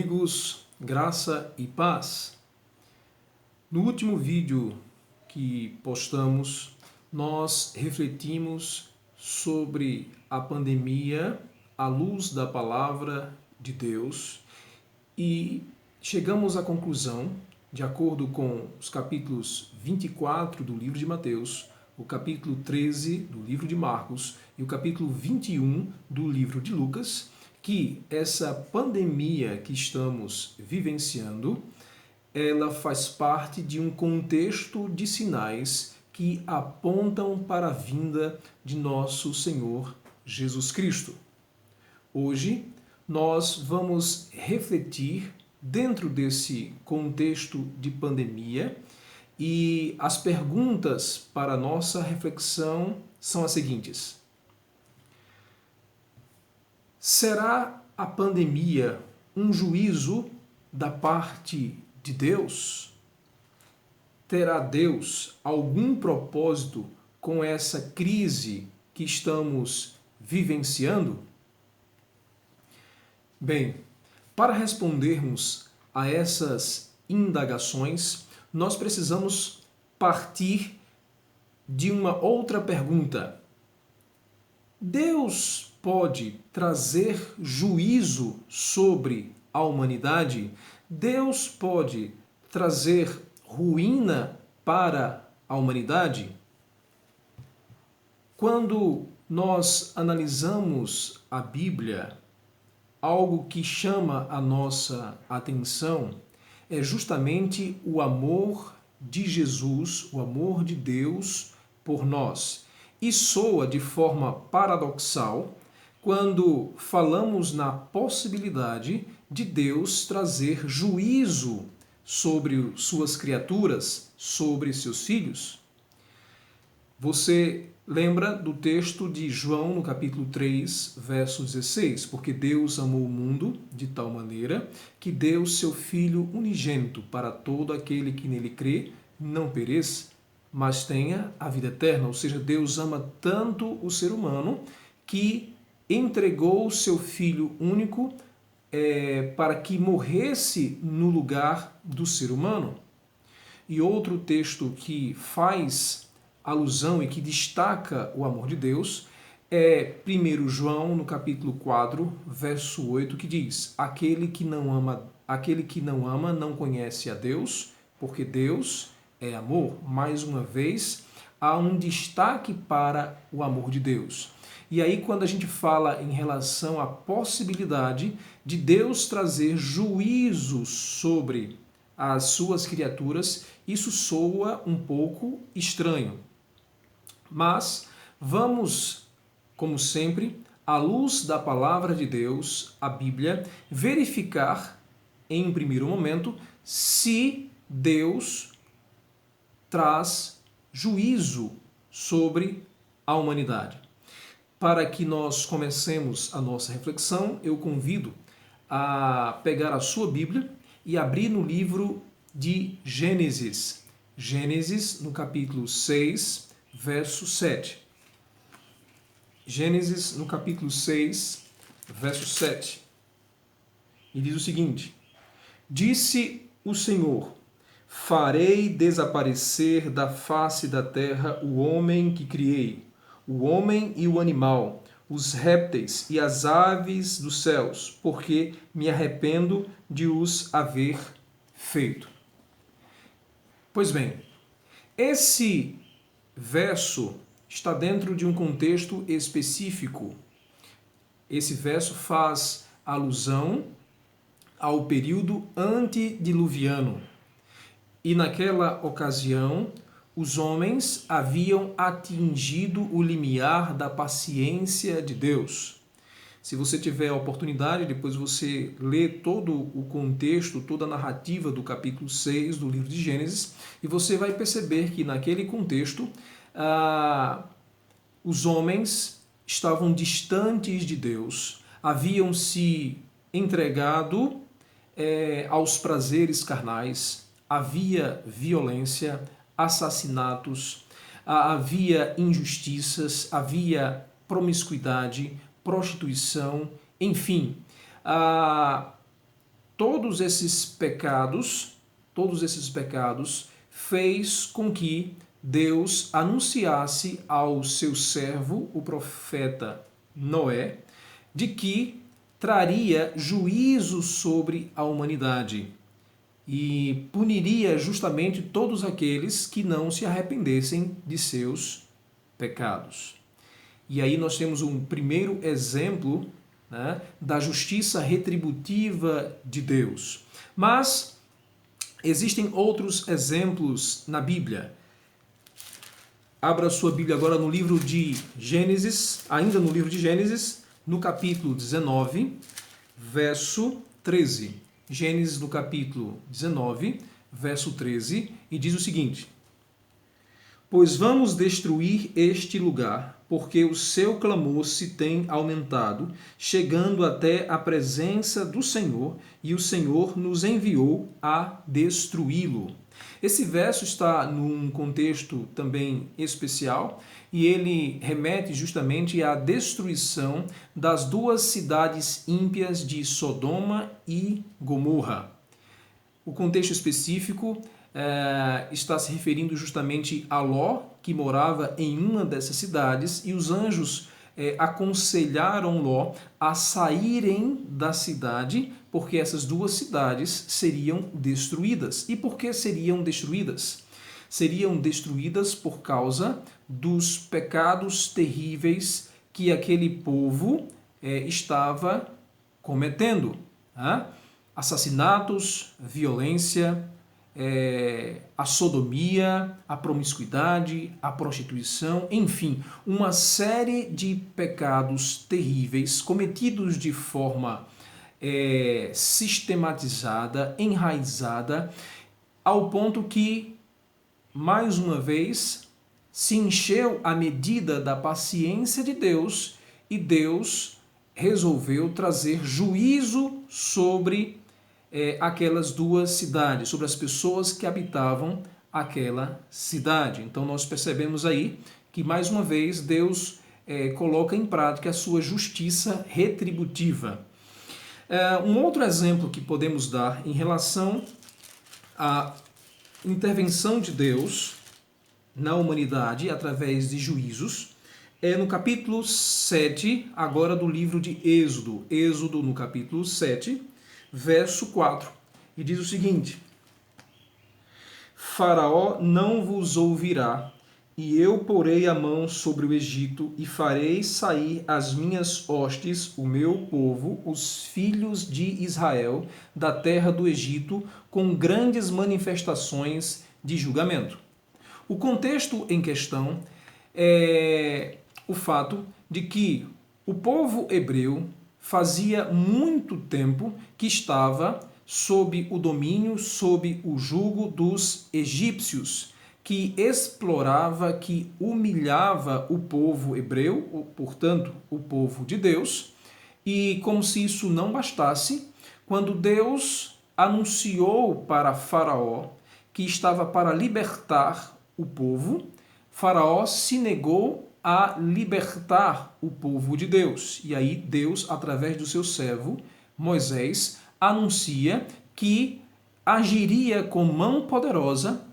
amigos, graça e paz. No último vídeo que postamos, nós refletimos sobre a pandemia à luz da palavra de Deus e chegamos à conclusão, de acordo com os capítulos 24 do livro de Mateus, o capítulo 13 do livro de Marcos e o capítulo 21 do livro de Lucas, que essa pandemia que estamos vivenciando, ela faz parte de um contexto de sinais que apontam para a vinda de nosso Senhor Jesus Cristo. Hoje, nós vamos refletir dentro desse contexto de pandemia e as perguntas para a nossa reflexão são as seguintes. Será a pandemia um juízo da parte de Deus? Terá Deus algum propósito com essa crise que estamos vivenciando? Bem, para respondermos a essas indagações, nós precisamos partir de uma outra pergunta. Deus pode trazer juízo sobre a humanidade? Deus pode trazer ruína para a humanidade? Quando nós analisamos a Bíblia, algo que chama a nossa atenção é justamente o amor de Jesus, o amor de Deus por nós. E soa de forma paradoxal quando falamos na possibilidade de Deus trazer juízo sobre suas criaturas, sobre seus filhos. Você lembra do texto de João, no capítulo 3, verso 16? Porque Deus amou o mundo de tal maneira que deu seu Filho unigênito para todo aquele que nele crê, não pereça, mas tenha a vida eterna. Ou seja, Deus ama tanto o ser humano que entregou o seu Filho único para que morresse no lugar do ser humano. E outro texto que faz alusão e que destaca o amor de Deus é 1 João, no capítulo 4, verso 8, que diz: aquele que não ama não conhece a Deus, porque Deus é amor. Mais uma vez, há um destaque para o amor de Deus. E aí, quando a gente fala em relação à possibilidade de Deus trazer juízo sobre as suas criaturas, isso soa um pouco estranho. Mas vamos, como sempre, à luz da palavra de Deus, a Bíblia, verificar em um primeiro momento se Deus traz juízo sobre a humanidade. Para que nós comecemos a nossa reflexão, eu convido a pegar a sua Bíblia e abrir no livro de Gênesis. Gênesis, no capítulo 6, verso 7. Gênesis, no capítulo 6, verso 7. E diz o seguinte: disse o Senhor: farei desaparecer da face da terra o homem que criei, o homem e o animal, os répteis e as aves dos céus, porque me arrependo de os haver feito. Pois bem, esse verso está dentro de um contexto específico. Esse verso faz alusão ao período antediluviano. E naquela ocasião, os homens haviam atingido o limiar da paciência de Deus. Se você tiver a oportunidade, depois você lê todo o contexto, toda a narrativa do capítulo 6 do livro de Gênesis, e você vai perceber que naquele contexto os homens estavam distantes de Deus, haviam se entregado aos prazeres carnais, havia violência, assassinatos, havia injustiças, havia promiscuidade, prostituição, enfim, todos esses pecados fez com que Deus anunciasse ao seu servo, o profeta Noé, de que traria juízo sobre a humanidade e puniria justamente todos aqueles que não se arrependessem de seus pecados. E aí nós temos um primeiro exemplo, né, da justiça retributiva de Deus. Mas existem outros exemplos na Bíblia. Abra sua Bíblia agora no livro de Gênesis, ainda no livro de Gênesis, no capítulo 19, verso 13. Gênesis no capítulo 19, verso 13, e diz o seguinte: Pois vamos destruir este lugar, porque o seu clamor se tem aumentado, chegando até a presença do Senhor, e o Senhor nos enviou a destruí-lo. Esse verso está num contexto também especial e ele remete justamente à destruição das duas cidades ímpias de Sodoma e Gomorra. O contexto específico está se referindo justamente a Ló, que morava em uma dessas cidades, e os anjos aconselharam Ló a saírem da cidade, porque essas duas cidades seriam destruídas. E por que seriam destruídas? Seriam destruídas por causa dos pecados terríveis que aquele povo estava cometendo. Assassinatos, violência, a sodomia, a promiscuidade, a prostituição, enfim, uma série de pecados terríveis cometidos de forma sistematizada, enraizada, ao ponto que, mais uma vez, se encheu a medida da paciência de Deus e Deus resolveu trazer juízo sobre aquelas duas cidades, sobre as pessoas que habitavam aquela cidade. Então nós percebemos aí que, mais uma vez, Deus coloca em prática a sua justiça retributiva. Um outro exemplo que podemos dar em relação à intervenção de Deus na humanidade através de juízos é no capítulo 7, agora do livro de Êxodo. Êxodo no capítulo 7, verso 4. E diz o seguinte: Faraó não vos ouvirá, e eu porei a mão sobre o Egito, e farei sair as minhas hostes, o meu povo, os filhos de Israel, da terra do Egito, com grandes manifestações de julgamento. O contexto em questão é o fato de que o povo hebreu fazia muito tempo que estava sob o domínio, sob o jugo dos egípcios, que explorava, que humilhava o povo hebreu, portanto, o povo de Deus. E como se isso não bastasse, quando Deus anunciou para Faraó que estava para libertar o povo, Faraó se negou a libertar o povo de Deus. E aí Deus, através do seu servo Moisés, anuncia que agiria com mão poderosa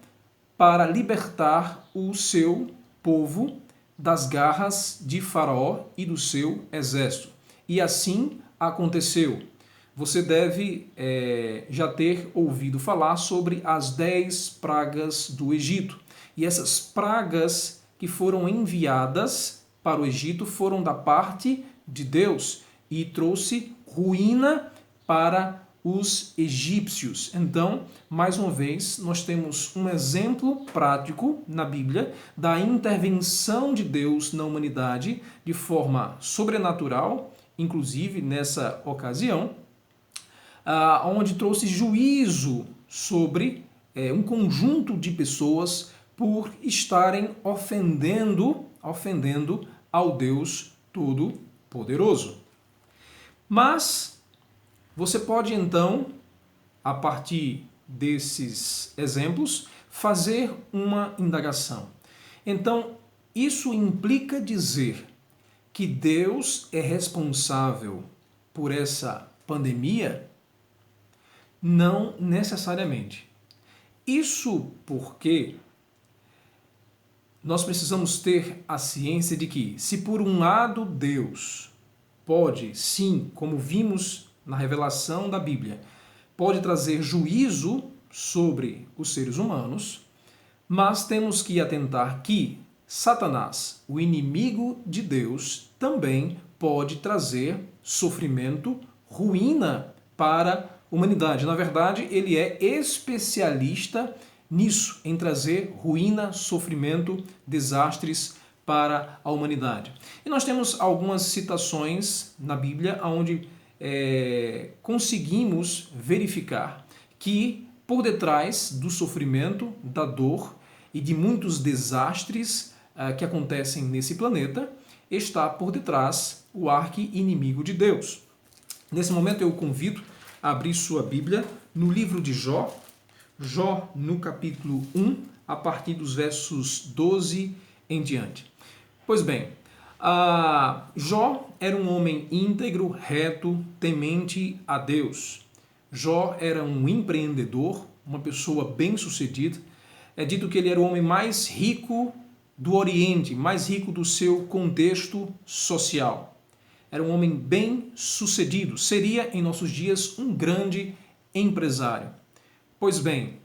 para libertar o seu povo das garras de Faraó e do seu exército. E assim aconteceu. Você deve já ter ouvido falar sobre as 10 pragas do Egito. E essas pragas que foram enviadas para o Egito foram da parte de Deus e trouxe ruína para os egípcios. Então, mais uma vez, nós temos um exemplo prático na Bíblia da intervenção de Deus na humanidade de forma sobrenatural, inclusive nessa ocasião, onde trouxe juízo sobre um conjunto de pessoas por estarem ofendendo ao Deus Todo-Poderoso. Mas você pode então, a partir desses exemplos, fazer uma indagação. Então, isso implica dizer que Deus é responsável por essa pandemia? Não necessariamente. Isso porque nós precisamos ter a ciência de que, se por um lado Deus pode, sim, como vimos na revelação da Bíblia, pode trazer juízo sobre os seres humanos, mas temos que atentar que Satanás, o inimigo de Deus, também pode trazer sofrimento, ruína para a humanidade. Na verdade, ele é especialista nisso, em trazer ruína, sofrimento, desastres para a humanidade. E nós temos algumas citações na Bíblia onde conseguimos verificar que por detrás do sofrimento, da dor e de muitos desastres que acontecem nesse planeta, está por detrás o arqui-inimigo de Deus. Nesse momento eu o convido a abrir sua Bíblia no livro de Jó, Jó no capítulo 1, a partir dos versos 12 em diante. Pois bem, Jó era um homem íntegro, reto, temente a Deus. Jó era um empreendedor, uma pessoa bem-sucedida. É dito que ele era o homem mais rico do Oriente, mais rico do seu contexto social. Era um homem bem-sucedido. Seria, em nossos dias, um grande empresário. Pois bem,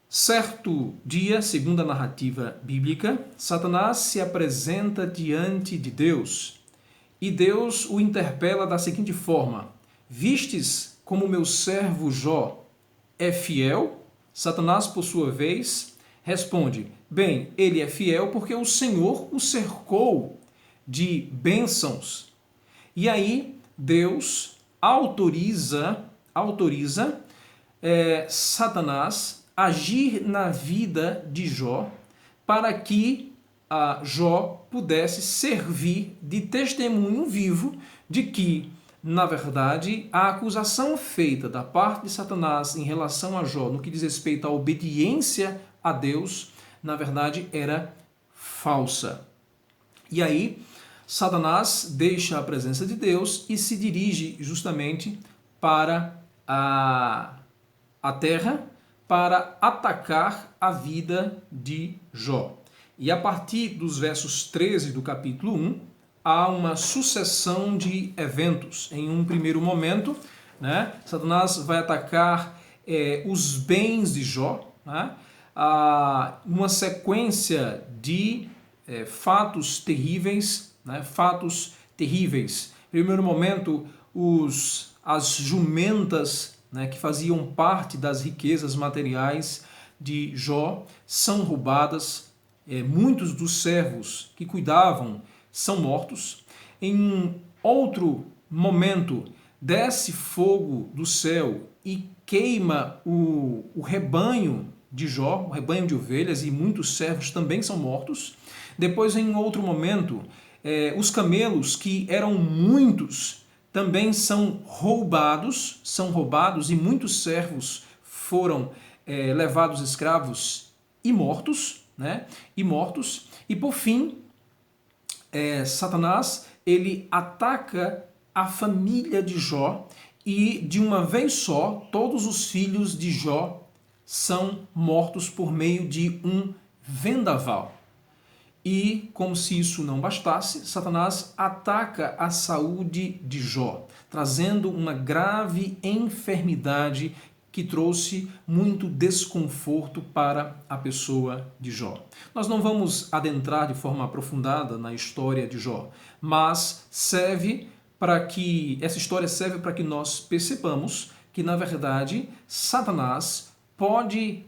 certo dia, segundo a narrativa bíblica, Satanás se apresenta diante de Deus e Deus o interpela da seguinte forma: vistes como meu servo Jó é fiel? Satanás, por sua vez, responde: bem, ele é fiel porque o Senhor o cercou de bênçãos. E aí Deus autoriza Satanás agir na vida de Jó para que Jó pudesse servir de testemunho vivo de que, na verdade, a acusação feita da parte de Satanás em relação a Jó no que diz respeito à obediência a Deus, na verdade, era falsa. E aí, Satanás deixa a presença de Deus e se dirige justamente para a terra para atacar a vida de Jó. E a partir dos versos 13 do capítulo 1, há uma sucessão de eventos. Em um primeiro momento, Satanás vai atacar os bens de Jó, uma sequência de fatos terríveis. Em primeiro momento, as jumentas que faziam parte das riquezas materiais de Jó são roubadas, muitos dos servos que cuidavam são mortos. Em um outro momento, desce fogo do céu e queima o rebanho de Jó, o rebanho de ovelhas, e muitos servos também são mortos. Depois, em outro momento, os camelos, que eram muitos, também são roubados e muitos servos foram levados escravos e mortos, E por fim, Satanás, ele ataca a família de Jó e de uma vez só todos os filhos de Jó são mortos por meio de um vendaval. E, como se isso não bastasse, Satanás ataca a saúde de Jó, trazendo uma grave enfermidade que trouxe muito desconforto para a pessoa de Jó. Nós não vamos adentrar de forma aprofundada na história de Jó, mas essa história serve para que nós percebamos que, na verdade, Satanás pode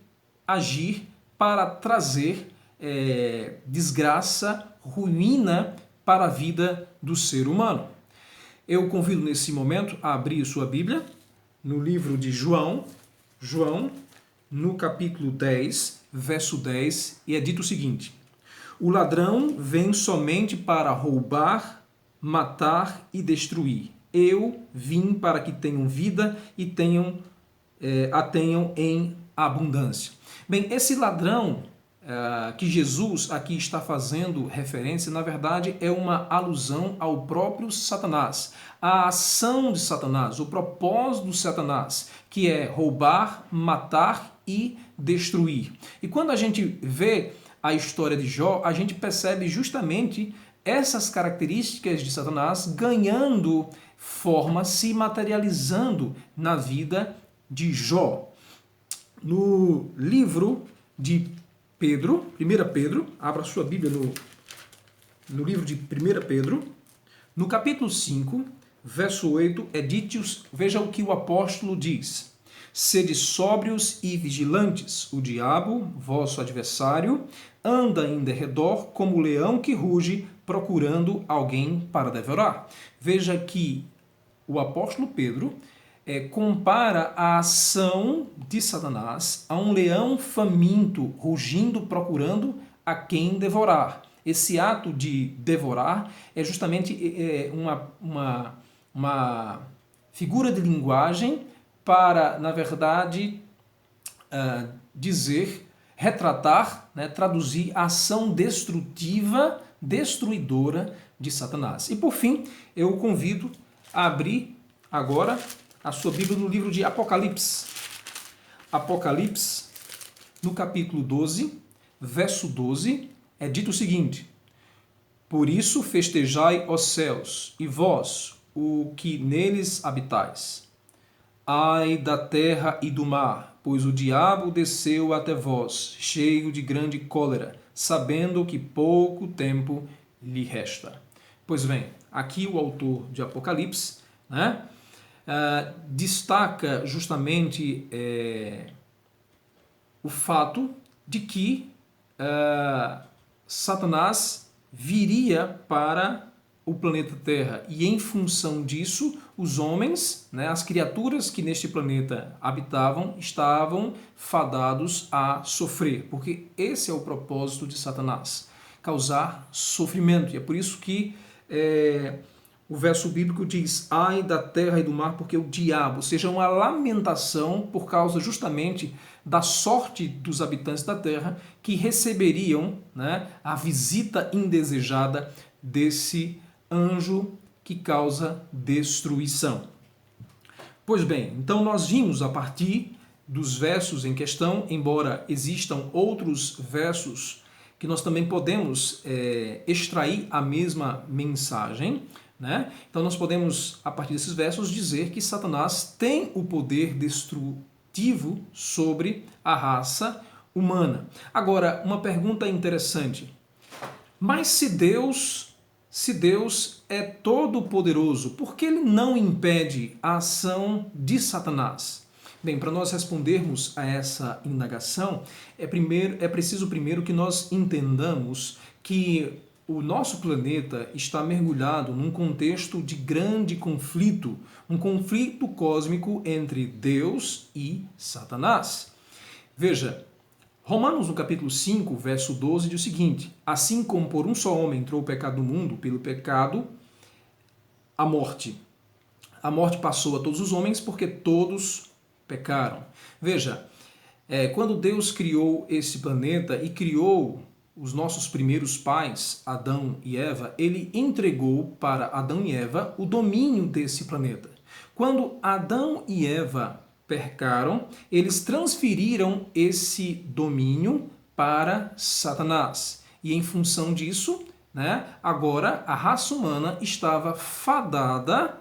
agir para trazer desgraça, ruína para a vida do ser humano. Eu convido nesse momento a abrir sua Bíblia no livro de João, no capítulo 10, verso 10, e é dito o seguinte: o ladrão vem somente para roubar, matar e destruir. Eu vim para que tenham vida e a tenham em abundância. Bem, esse ladrão que Jesus aqui está fazendo referência, na verdade, é uma alusão ao próprio Satanás. A ação de Satanás, o propósito de Satanás, que é roubar, matar e destruir. E quando a gente vê a história de Jó, a gente percebe justamente essas características de Satanás ganhando forma, se materializando na vida de Jó. No livro de Pedro, 1 Pedro, abra sua Bíblia no livro de 1 Pedro, no capítulo 5, verso 8, é dito, veja o que o apóstolo diz: sede sóbrios e vigilantes, o diabo, vosso adversário, anda em derredor como o leão que ruge, procurando alguém para devorar. Veja que o apóstolo Pedro compara a ação de Satanás a um leão faminto, rugindo, procurando a quem devorar. Esse ato de devorar é justamente uma figura de linguagem para, na verdade, retratar, traduzir a ação destrutiva, destruidora de Satanás. E por fim, eu o convido a abrir agora a sua Bíblia no livro de Apocalipse. Apocalipse, no capítulo 12, verso 12, é dito o seguinte: por isso festejai, ó céus, e vós, o que neles habitais. Ai da terra e do mar, pois o diabo desceu até vós, cheio de grande cólera, sabendo que pouco tempo lhe resta. Pois bem, aqui o autor de Apocalipse, destaca justamente o fato de que Satanás viria para o planeta Terra e, em função disso, os homens, as criaturas que neste planeta habitavam, estavam fadados a sofrer, porque esse é o propósito de Satanás, causar sofrimento. E é por isso que o verso bíblico diz: ai da terra e do mar, porque o diabo, ou seja, uma lamentação por causa justamente da sorte dos habitantes da terra que receberiam a visita indesejada desse anjo que causa destruição. Pois bem, então nós vimos a partir dos versos em questão, embora existam outros versos que nós também podemos extrair a mesma mensagem, Então nós podemos, a partir desses versos, dizer que Satanás tem o poder destrutivo sobre a raça humana. Agora, uma pergunta interessante: mas se Deus é todo-poderoso, por que ele não impede a ação de Satanás? Bem, para nós respondermos a essa indagação, é preciso primeiro que nós entendamos que o nosso planeta está mergulhado num contexto de grande conflito, um conflito cósmico entre Deus e Satanás. Veja, Romanos, no capítulo 5, verso 12, diz o seguinte: assim como por um só homem entrou o pecado no mundo, pelo pecado, a morte passou a todos os homens, porque todos pecaram. Veja, quando Deus criou esse planeta e criou os nossos primeiros pais, Adão e Eva, ele entregou para Adão e Eva o domínio desse planeta. Quando Adão e Eva pecaram, eles transferiram esse domínio para Satanás. E em função disso, agora a raça humana estava fadada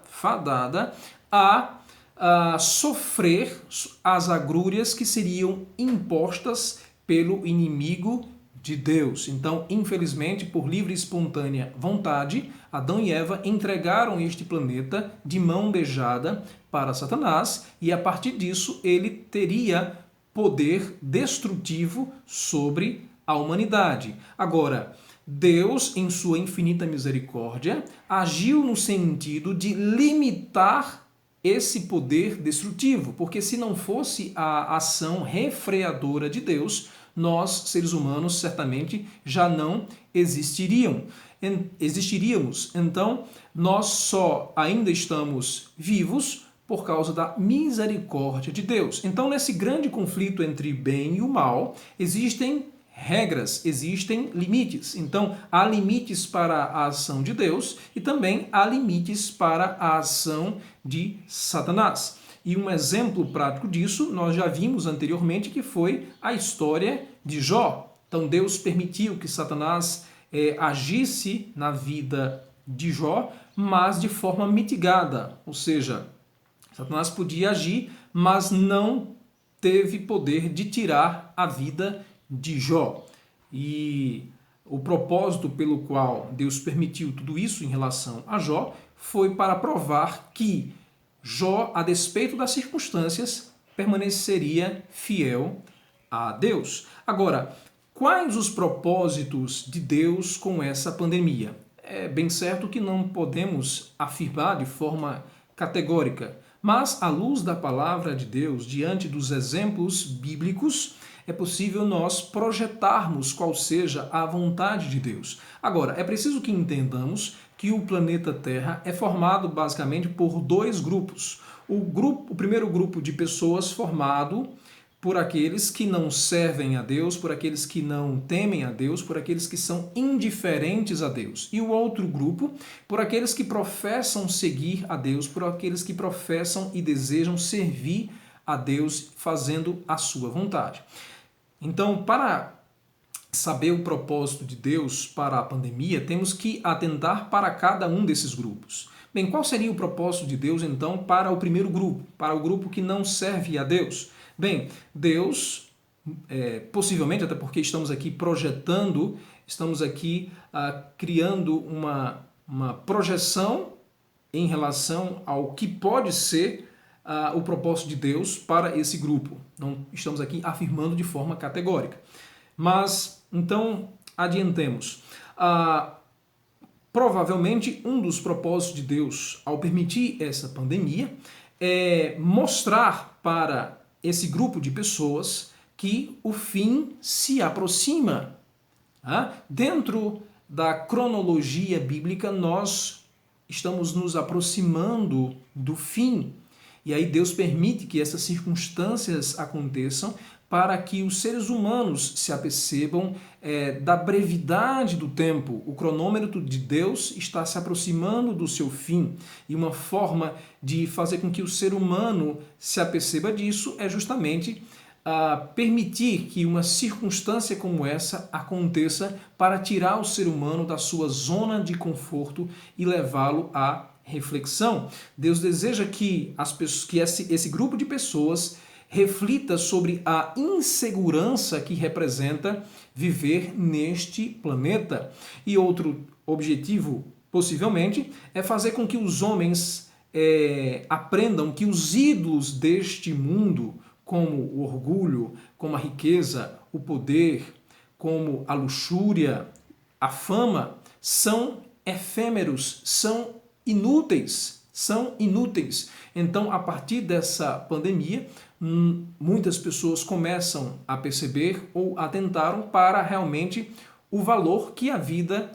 a sofrer as agrúrias que seriam impostas pelo inimigo de Deus. Então, infelizmente, por livre e espontânea vontade, Adão e Eva entregaram este planeta de mão beijada para Satanás, e a partir disso ele teria poder destrutivo sobre a humanidade. Agora, Deus, em sua infinita misericórdia, agiu no sentido de limitar esse poder destrutivo, porque se não fosse a ação refreadora de Deus, nós, seres humanos, certamente já não existiríamos. Então, nós só ainda estamos vivos por causa da misericórdia de Deus. Então, nesse grande conflito entre bem e o mal, existem regras, existem limites. Então, há limites para a ação de Deus e também há limites para a ação de Satanás. E um exemplo prático disso nós já vimos anteriormente, que foi a história de Jó. Então, Deus permitiu que Satanás agisse na vida de Jó, mas de forma mitigada, ou seja, Satanás podia agir, mas não teve poder de tirar a vida de Jó. E o propósito pelo qual Deus permitiu tudo isso em relação a Jó foi para provar que Jó, a despeito das circunstâncias, permaneceria fiel a Deus. Agora, quais os propósitos de Deus com essa pandemia? É bem certo que não podemos afirmar de forma categórica, mas, à luz da palavra de Deus, diante dos exemplos bíblicos, é possível nós projetarmos qual seja a vontade de Deus. Agora, é preciso que entendamos que o planeta Terra é formado basicamente por dois grupos. O primeiro grupo de pessoas formado por aqueles que não servem a Deus, por aqueles que não temem a Deus, por aqueles que são indiferentes a Deus. E o outro grupo, por aqueles que professam seguir a Deus, por aqueles que professam e desejam servir a Deus fazendo a sua vontade. Então, para saber o propósito de Deus para a pandemia, temos que atentar para cada um desses grupos. Bem, qual seria o propósito de Deus, então, para o primeiro grupo, para o grupo que não serve a Deus? Bem, Deus, possivelmente, até porque estamos aqui projetando, estamos aqui criando uma projeção em relação ao que pode ser o propósito de Deus para esse grupo. Não estamos aqui afirmando de forma categórica. Mas, então, adiantemos. Provavelmente, um dos propósitos de Deus ao permitir essa pandemia é mostrar para esse grupo de pessoas que o fim se aproxima. Dentro da cronologia bíblica, nós estamos nos aproximando do fim. E aí Deus permite que essas circunstâncias aconteçam para que os seres humanos se apercebam da brevidade do tempo. O cronômetro de Deus está se aproximando do seu fim. E uma forma de fazer com que o ser humano se aperceba disso é justamente permitir que uma circunstância como essa aconteça para tirar o ser humano da sua zona de conforto e levá-lo à reflexão. Deus deseja que esse grupo de pessoas reflita sobre a insegurança que representa viver neste planeta. E outro objetivo, possivelmente, é fazer com que os homens aprendam que os ídolos deste mundo, como o orgulho, como a riqueza, o poder, como a luxúria, a fama, são efêmeros, são inúteis. Então, a partir dessa pandemia, muitas pessoas começam a perceber ou atentaram para realmente o valor que a vida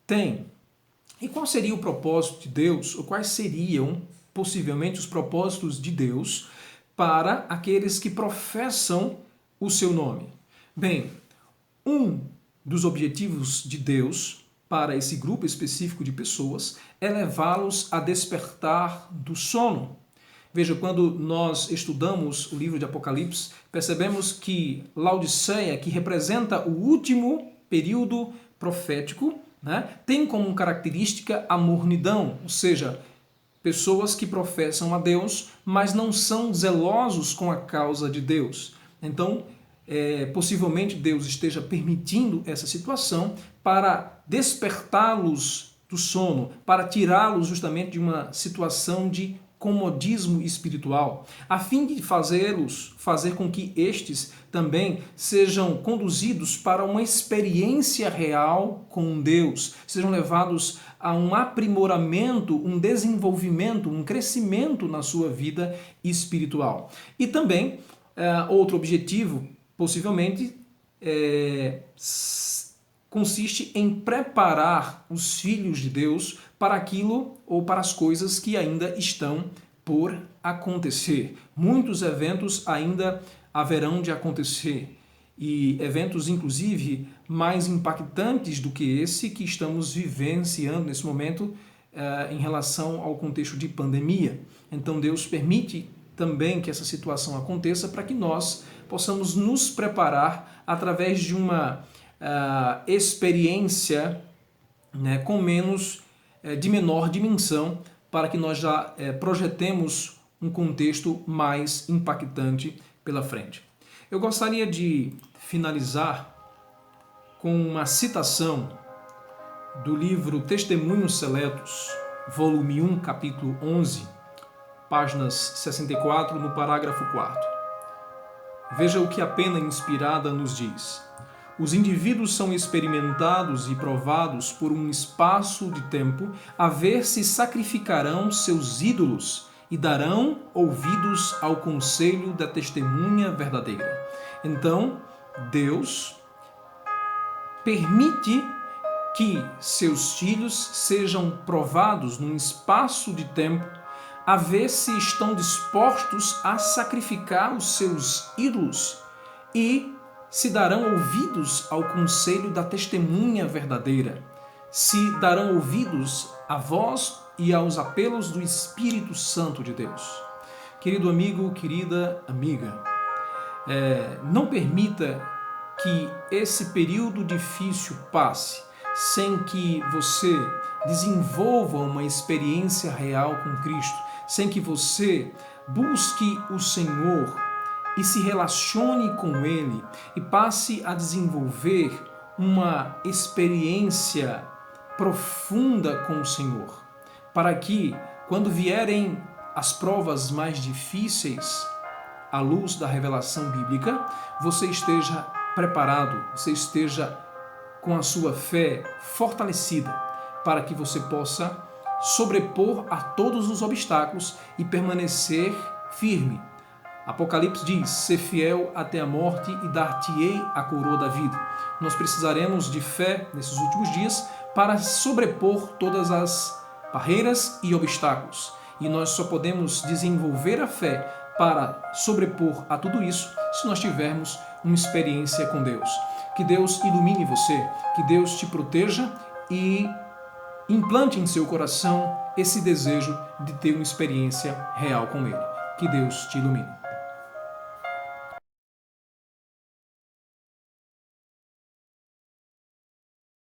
tem. E qual seria o propósito de Deus, ou quais seriam possivelmente os propósitos de Deus para aqueles que professam o seu nome? Bem, um dos objetivos de Deus para esse grupo específico de pessoas é levá-los a despertar do sono. Veja, quando nós estudamos o livro de Apocalipse, percebemos que Laodiceia, que representa o último período profético, tem como característica a mornidão, ou seja, pessoas que professam a Deus, mas não são zelosos com a causa de Deus. Então, possivelmente Deus esteja permitindo essa situação para despertá-los do sono, para tirá-los justamente de uma situação de comodismo espiritual, a fim de fazer com que estes também sejam conduzidos para uma experiência real com Deus, sejam levados a um aprimoramento, um desenvolvimento, um crescimento na sua vida espiritual. E também, outro objetivo, possivelmente, consiste em preparar os filhos de Deus para aquilo ou para as coisas que ainda estão por acontecer. Muitos eventos ainda haverão de acontecer. e eventos, inclusive, mais impactantes do que esse que estamos vivenciando nesse momento em relação ao contexto de pandemia. Então, Deus permite também que essa situação aconteça para que nós possamos nos preparar através de uma experiência, né, de menor dimensão, para que nós já projetemos um contexto mais impactante pela frente. Eu gostaria de finalizar com uma citação do livro Testemunhos Seletos, volume 1, capítulo 11, páginas 64, no parágrafo 4º. Veja o que a pena inspirada nos diz. Os indivíduos são experimentados e provados por um espaço de tempo a ver se sacrificarão seus ídolos e darão ouvidos ao conselho da testemunha verdadeira. Então, Deus permite que seus filhos sejam provados num espaço de tempo a ver se estão dispostos a sacrificar os seus ídolos e se darão ouvidos ao conselho da testemunha verdadeira, se darão ouvidos à voz e aos apelos do Espírito Santo de Deus. Querido amigo, querida amiga, não permita que esse período difícil passe sem que você desenvolva uma experiência real com Cristo, sem que você busque o Senhor e se relacione com Ele e passe a desenvolver uma experiência profunda com o Senhor, para que, quando vierem as provas mais difíceis, à luz da revelação bíblica, você esteja preparado, você esteja com a sua fé fortalecida, para que você possa sobrepor a todos os obstáculos e permanecer firme. Apocalipse diz, ser fiel até a morte e dar-te-ei a coroa da vida. Nós precisaremos de fé nesses últimos dias para sobrepor todas as barreiras e obstáculos. E nós só podemos desenvolver a fé para sobrepor a tudo isso se nós tivermos uma experiência com Deus. Que Deus ilumine você, que Deus te proteja e implante em seu coração esse desejo de ter uma experiência real com Ele. Que Deus te ilumine.